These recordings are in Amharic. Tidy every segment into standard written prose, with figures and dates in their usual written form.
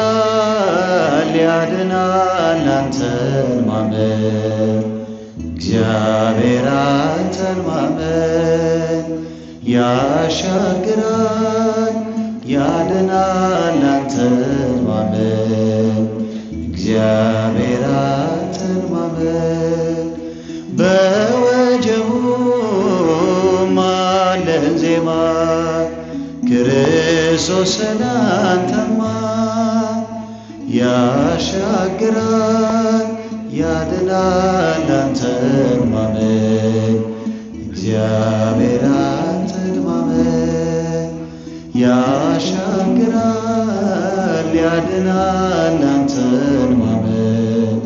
ያሻግራል ያድናል አንተን ማመን እግዚአብሔር አንተን ማመን ያሻግራል ያድናል አንተን ማመን እግዚአብሔር አንተን ማመን በወጀቡ ማለን ዜማ ክርስቶስን አንተማ ያሻግራል ያድናል አንተን ማመን እግዚአብሔር አንተን ማመን ያሻግራል ያድናል አንተን ማመን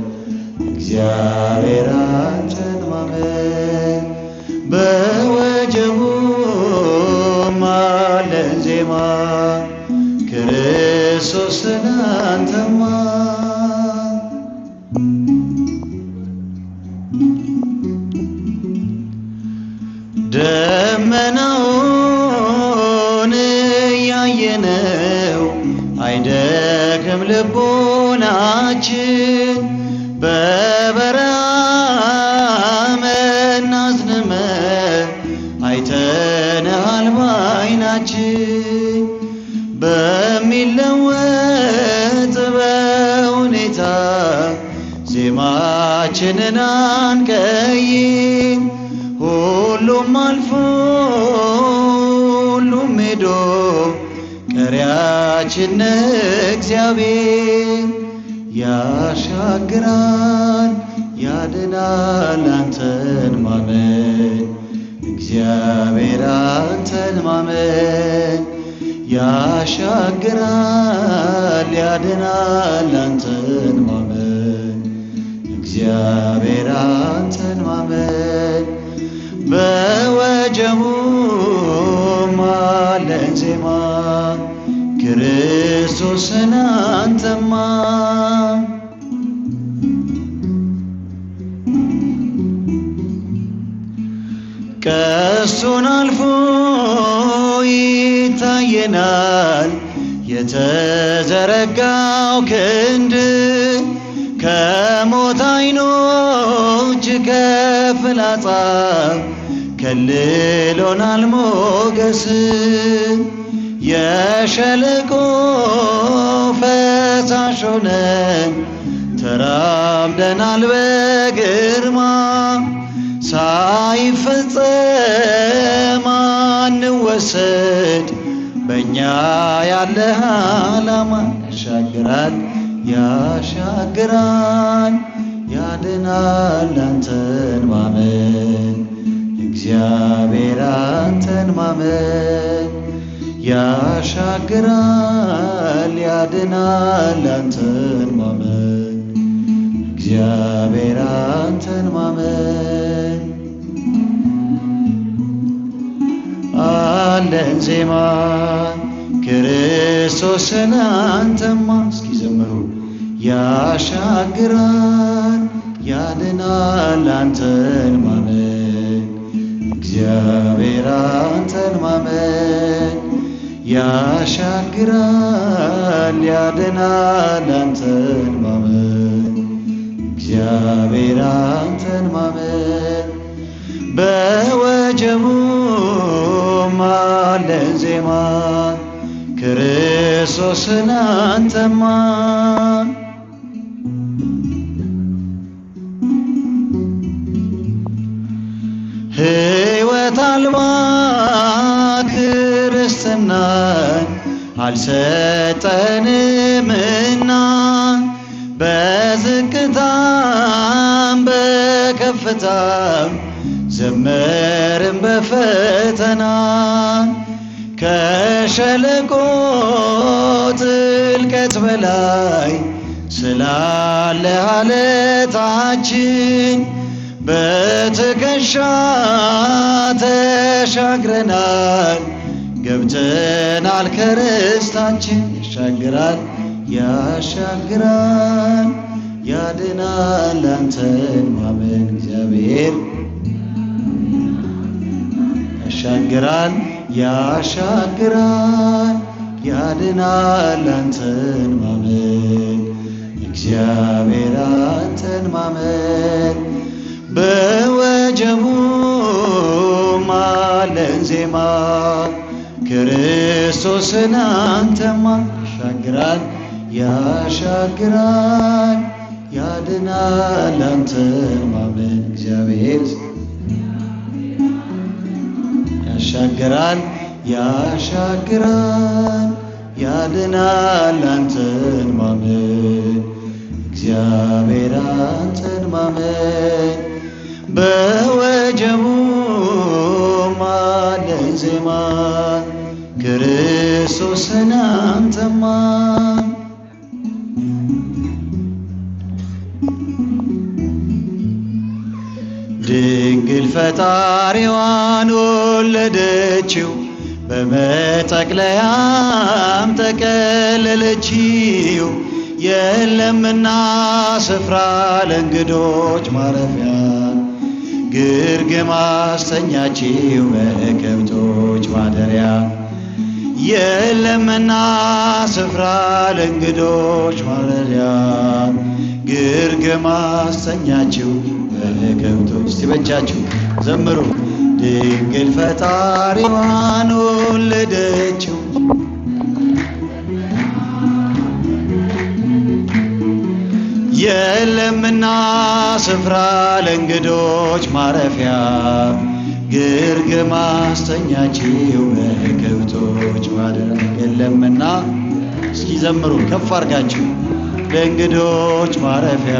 እግዚአብሔር አንተን ማመን በወጀቡ ማለን ዜማ ክርስቶስን አንተማ ደመናውን ያየነው አይደክም ልቦናችን በበረሃ መናዝንመ አይተንሃል በዓይናችን በሚለወጥ በሁኔታ ዜማችንን አንቀይም ሁሉም አልፎ ሁሉም ሄዶ ቀሪያችን እግዚአብሔር ያሻግራል ያድናል አንተን ማመን እግዚአብሔር አንተን ማመን ያሻግራል ያድናል አንተን ማመን እግዚአብሔር አንተን ማመን በወጀቡ ማለን ዜማ ክርስቶስን አንተማ ቀስቱን አልፎ ይታየናል የተዘረጋው ክንድ ከሞት ዓይኖች ከፍላጻ ከልሎናል ሞገስ የሸለቆ ፈሳሽ ሆነን ተራምደናል በግርማ ሳይፈጸም አንወሰድ በእኛ ያለ ዓላማ ያሻግራል ያሻግራል ያድናል አንተን ማመን እግዚአብሔር አንተን ማመን ያሻግራል ያድናል አንተን ማመን እግዚአብሔር አንተን ማመን አለን ዜማ ክርስቶስን አንተማ እስኪ ዘምሩ ያሻግራል ያድናል አንተን ማመን እግዚአብሔር አንተን ማመን ያሻግራል ያድናል አንተን ማመን እግዚአብሔር አንተን ማመን በወጀቡ ማለን ዜማ ክርስቶስን አንተማ ሕይወት አልባ ክርስትናን አልሰጠንምና በዝቅታም በከፍታም ዘመርን በፈተና ከሸለቆ ጥልቀት በላይ ስላለ ዓለታችን በትከሻ ተሻግረናል ገብተናል ከርስታችን ያሻግራል ያሻግራል ያድናል አንተን ማመን እግዚአብሔር ያሻግራል ያሻግራል ያድናል አንተን ማመን እግዚአብሔር አንተን ማመን በወጀቡ ማለን ዜማ ክርስቶስን አንተማ ያሻግራል ያሻግራል ያድናል አንተን ማመን እግዚአብሔር ያሻግራል ያሻግራል ያድናል አንተን ማመን እግዚአብሔር አንተን ማመን በወጀቡ ማለን ዜማ ክርስቶስን አንተማ ድንግል ፈጣሪዋን ወለደችው በመጠቅለያም ተቀለለችው የለምና ስፍራ ለእንግዶች ማረፊያ ግርግም አስተኛችው በከብቶች ማደሪያ የለምና ስፍራ ለእንግዶች ማደሪያ ግርግም አስተኛችው በከብቶች ሲበጃችሁ ዘምሩ ድንግል ፈጣሪዋን ወለደችው የለምና ስፍራ ለእንግዶች ማረፊያ ግርግም አስተኛችው በከብቶች ማደሪያ የለምና እስኪ ዘምሩ ከፍ አድርጋችሁ ለእንግዶች ማረፊያ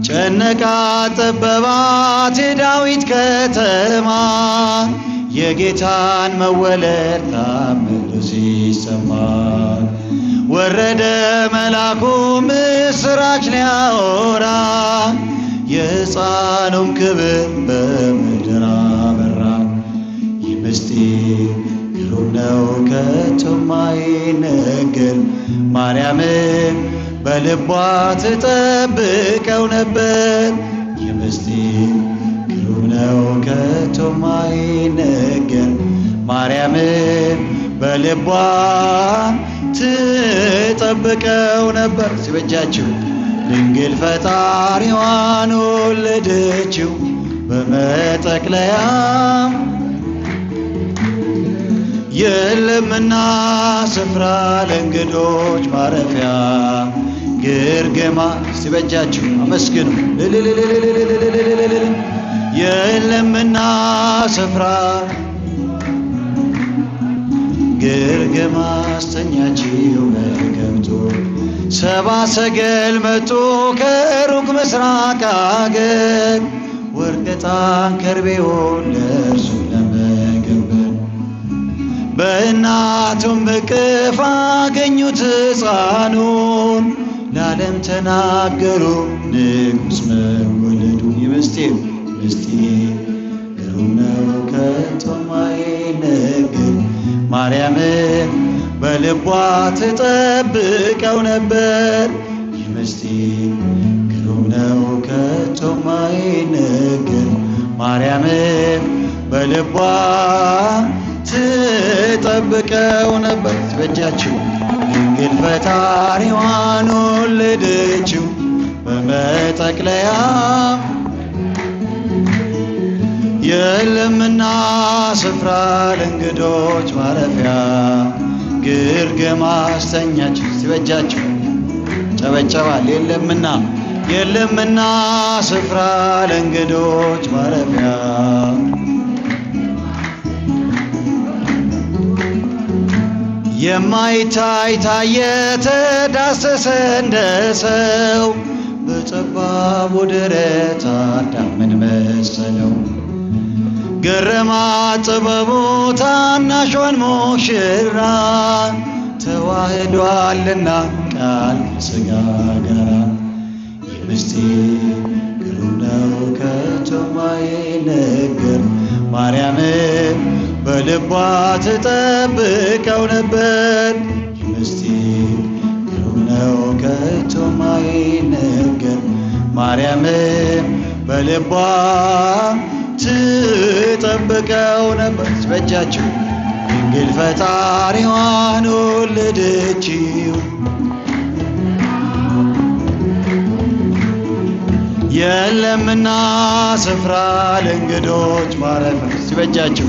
ጨነቃ ጠበባት የዳዊት ከተማ የጌታን መወለድ ታምር ሲሰማ ወረደ መልአኩ ምስራች ሊያወራ የሕፃኑም ክብር በምድር አበራ ይህ ምስጢር ግሩም ነው ከቶም አይነገር ማርያምን በልቧ ትጠብቀው ነበር ይህ ምስጢር ግሩም ነው ከቶም አይነገር ማርያምን በልቧ ትጠብቀው ነበር ሲበጃችሁ ድንግል ፈጣሪዋን ወለደችው በመጠቅለያም የለምና ስፍራ ለእንግዶች ማረፊያ ግርግማ ሲበጃችሁ አመስግኑ የለምና ስፍራ ግርግም አስተኛችው በከብቶች ሰብአ ሰገል መጡ ከሩቅ ምስራቅ አገር ወርቅ ዕጣን ከርቤውን ለእርሱ ለመገበር በእናቱም እቅፍ አገኙት ሕፃኑን ለዓለም ተናገሩ ንጉሥ መወለዱን ምስጢር ግሩም ነው ከቶም አይነገር ማርያምን በልቧ ትጠብቀው ነበር ይህ ምስጢር ግሩም ነው ከቶም አይነገር ማርያምን በልቧ ትጠብቀው ነበር በእጃችሁ ድንግል ፈጣሪዋን ወለደችው በመጠቅለያ የለምና ስፍራ ለእንግዶች ማረፊያ ግርግም አስተኛችው ሲበጃችሁ ጨበጨባል የለምና ስፍራ ለእንግዶች ማረፊያ የማይታይ ታየ ተዳሰሰ እንደ ሰው በጠባቡ ደረት አዳምን መሰለው ገረማት ጥበቡ ታናሿን ሙሽራ ተዋህዷልና ቃል ከሥጋ ጋራ ይህ ምስጢር ግሩም ነው ከቶም አይነገር ማርያምን በልቧ ትጠብቀው ነበር ይህ ምስጢር ግሩም ነው ከቶም አይነገር ማርያምን በልቧ ትጠብቀው ነበር። በእጃችሁ ድንግል ፈጣሪዋን ወለደችው። የለምና ስፍራ ለእንግዶች ማረፊያ። በእጃችሁ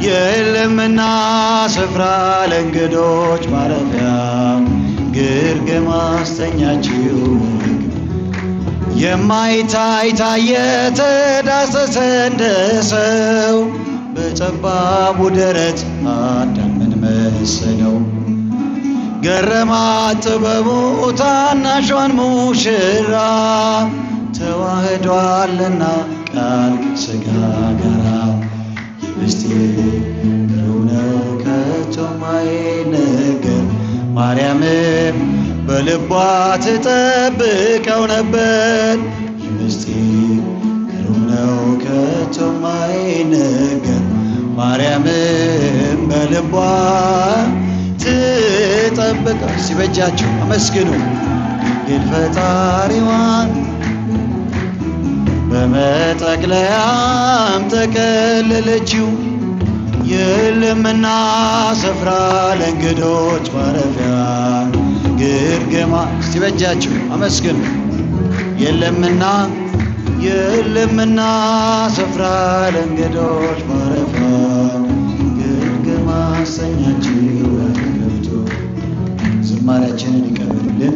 የለምና ስፍራ ለእንግዶች ማረፊያ ግርግም አስተኛችው። የማይታይ ታየ ተዳሰሰ እንደ ሰው በጠባቡ ደረት አዳምን መሰለው። ገረማት ጥበቡ ታናሿን ሙሽራ ተዋህዷልና ቃል ከሥጋ ጋራ የምስጢር ነው ከቶ ማይነገር። ማርያምም በልቧ ትጠብቀው ነበር። የምስጢር ነው ከቶ ማይነገር። ማርያምም በልቧ ትጠብቀው። ሲበጃችሁ አመስግኑ ድንግል ፈጣሪዋን በመጠቅለያም ተከለለችው። የለምና ስፍራ ለእንግዶች ማረፊያ ግርግማ። ሲበጃችሁ አመስግኑ የለምና ስፍራ ለእንግዶች ማረፊያ ግርግማ አሰኛችሁ። ዝማሬያችንን ይቀበሉልን።